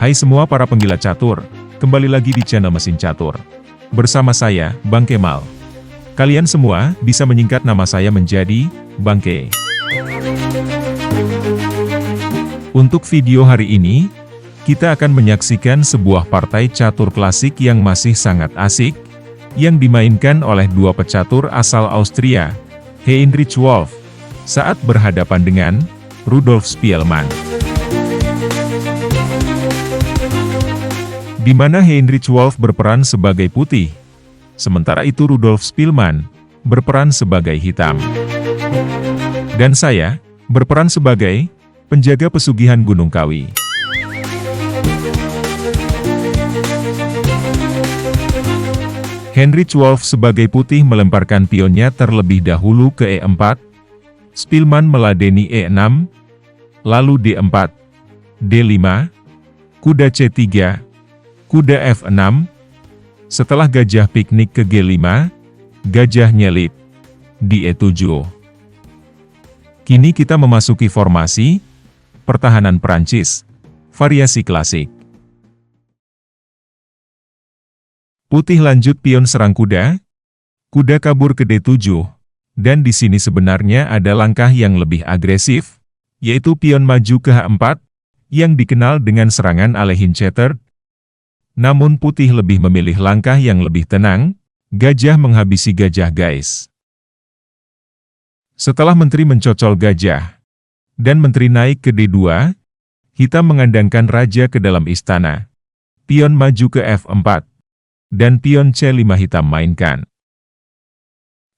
Hai semua para penggila catur, kembali lagi di channel Mesin Catur. Bersama saya, Bang Kemal. Kalian semua bisa menyingkat nama saya menjadi Bang Ke. Untuk video hari ini, kita akan menyaksikan sebuah partai catur klasik yang masih sangat asik, yang dimainkan oleh dua pecatur asal Austria, Heinrich Wolff, saat berhadapan dengan Rudolf Spielmann. Di mana Heinrich Wolff berperan sebagai putih, sementara itu Rudolf Spielmann berperan sebagai hitam. Dan saya berperan sebagai penjaga pesugihan Gunung Kawi. Heinrich Wolff sebagai putih melemparkan pionnya terlebih dahulu ke E4, Spielmann meladeni E6, lalu D4, D5, kuda C3, kuda F6, setelah gajah piknik ke G5, gajah nyelip di E7. Kini kita memasuki formasi pertahanan Prancis, variasi klasik. Putih lanjut pion serang kuda, kuda kabur ke D7, dan di sini sebenarnya ada langkah yang lebih agresif, yaitu pion maju ke H4, yang dikenal dengan serangan Alleinschätter. Namun putih lebih memilih langkah yang lebih tenang, gajah menghabisi gajah guys. Setelah menteri mencocol gajah, dan menteri naik ke D2, hitam mengandangkan raja ke dalam istana. Pion maju ke F4, dan pion C5 hitam mainkan.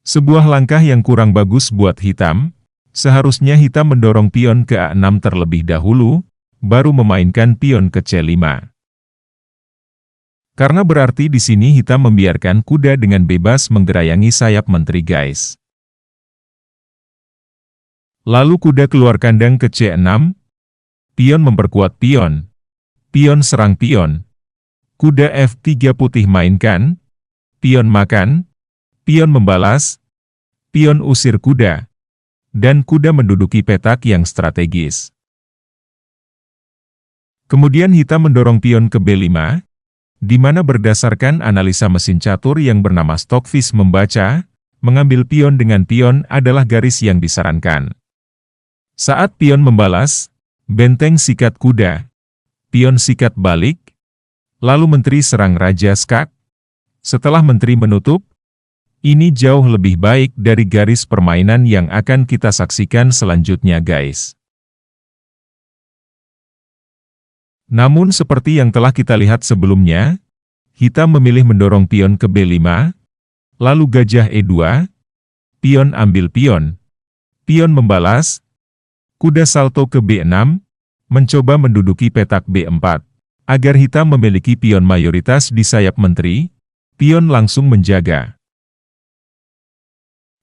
Sebuah langkah yang kurang bagus buat hitam, seharusnya hitam mendorong pion ke A6 terlebih dahulu, baru memainkan pion ke C5. Karena berarti di sini hitam membiarkan kuda dengan bebas menggerayangi sayap menteri guys. Lalu kuda keluar kandang ke C6, pion memperkuat pion, pion serang pion, kuda F3 putih mainkan, pion makan, pion membalas, pion usir kuda, dan kuda menduduki petak yang strategis. Kemudian hitam mendorong pion ke B5, di mana berdasarkan analisa mesin catur yang bernama Stockfish membaca, mengambil pion dengan pion adalah garis yang disarankan. Saat pion membalas, benteng sikat kuda, pion sikat balik, lalu menteri serang raja skak. Setelah menteri menutup, ini jauh lebih baik dari garis permainan yang akan kita saksikan selanjutnya guys. Namun seperti yang telah kita lihat sebelumnya, hitam memilih mendorong pion ke B5, lalu gajah E2, pion ambil pion, pion membalas, kuda salto ke B6, mencoba menduduki petak B4, agar hitam memiliki pion mayoritas di sayap menteri, pion langsung menjaga.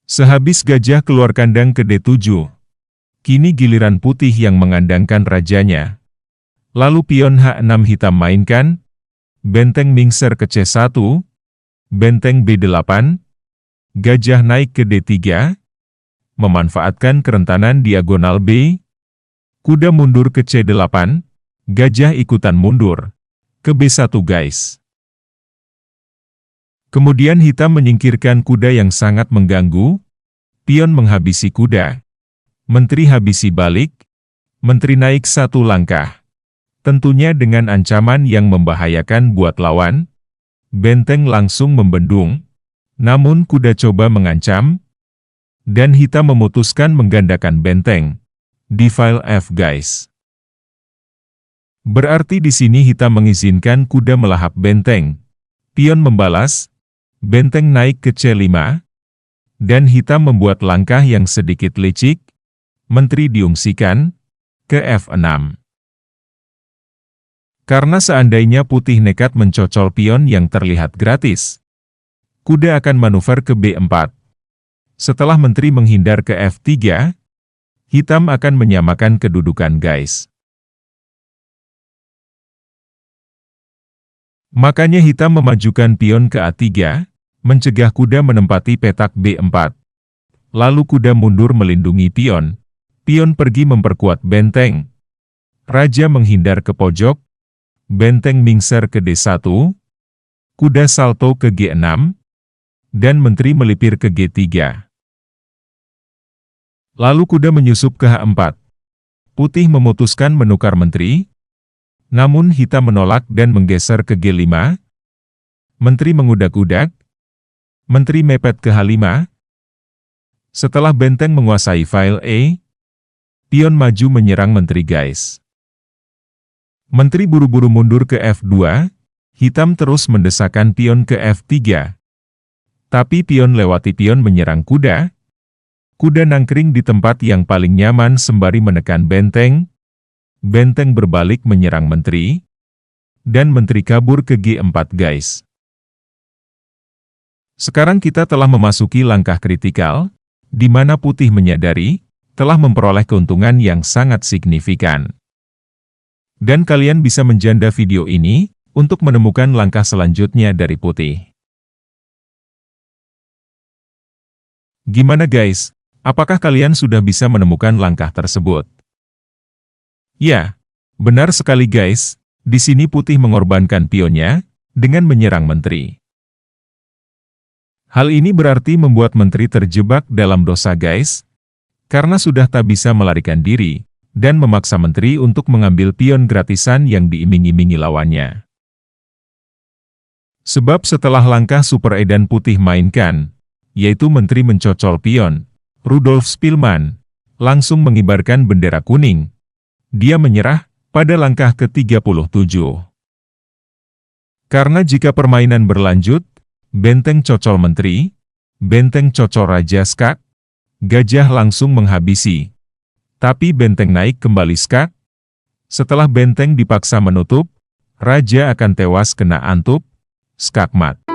Sehabis gajah keluar kandang ke D7, kini giliran putih yang mengandangkan rajanya. Lalu pion H6 hitam mainkan, benteng mingser ke C1, benteng B8, gajah naik ke D3, memanfaatkan kerentanan diagonal B, kuda mundur ke C8, gajah ikutan mundur, ke B1 guys. Kemudian hitam menyingkirkan kuda yang sangat mengganggu, pion menghabisi kuda, menteri habisi balik, menteri naik satu langkah. Tentunya dengan ancaman yang membahayakan buat lawan, benteng langsung membendung, namun kuda coba mengancam, dan hitam memutuskan menggandakan benteng, di file F guys. Berarti di sini hitam mengizinkan kuda melahap benteng, pion membalas, benteng naik ke C5, dan hitam membuat langkah yang sedikit licik, menteri diungsikan, ke F6. Karena seandainya putih nekat mencocol pion yang terlihat gratis, kuda akan manuver ke B4. Setelah menteri menghindar ke F3, hitam akan menyamakan kedudukan guys. Makanya hitam memajukan pion ke A3, mencegah kuda menempati petak B4. Lalu kuda mundur melindungi pion, pion pergi memperkuat benteng. Raja menghindar ke pojok, benteng mingser ke D1, kuda salto ke G6, dan menteri melipir ke G3. Lalu kuda menyusup ke H4. Putih memutuskan menukar menteri, namun hitam menolak dan menggeser ke G5. Menteri mengudak-udak, menteri mepet ke H5. Setelah benteng menguasai file E, pion maju menyerang menteri guys. Menteri buru-buru mundur ke F2, hitam terus mendesakkan pion ke F3. Tapi pion lewati pion menyerang kuda. Kuda nangkring di tempat yang paling nyaman sembari menekan benteng. Benteng berbalik menyerang menteri. Dan menteri kabur ke G4 guys. Sekarang kita telah memasuki langkah kritikal, di mana putih menyadari, telah memperoleh keuntungan yang sangat signifikan. Dan kalian bisa menjanda video ini, untuk menemukan langkah selanjutnya dari putih. Gimana guys, apakah kalian sudah bisa menemukan langkah tersebut? Ya, benar sekali guys, di sini putih mengorbankan pionnya, dengan menyerang menteri. Hal ini berarti membuat menteri terjebak dalam dosa guys, karena sudah tak bisa melarikan diri, dan memaksa menteri untuk mengambil pion gratisan yang diiming-imingi lawannya. Sebab setelah langkah super edan putih mainkan, yaitu menteri mencocol pion, Rudolf Spielmann langsung mengibarkan bendera kuning. Dia menyerah pada langkah ke-37. Karena jika permainan berlanjut, benteng cocol menteri, benteng cocol raja skak, gajah langsung menghabisi. Tapi benteng naik kembali skak. Setelah benteng dipaksa menutup, raja akan tewas kena antup, skak mat.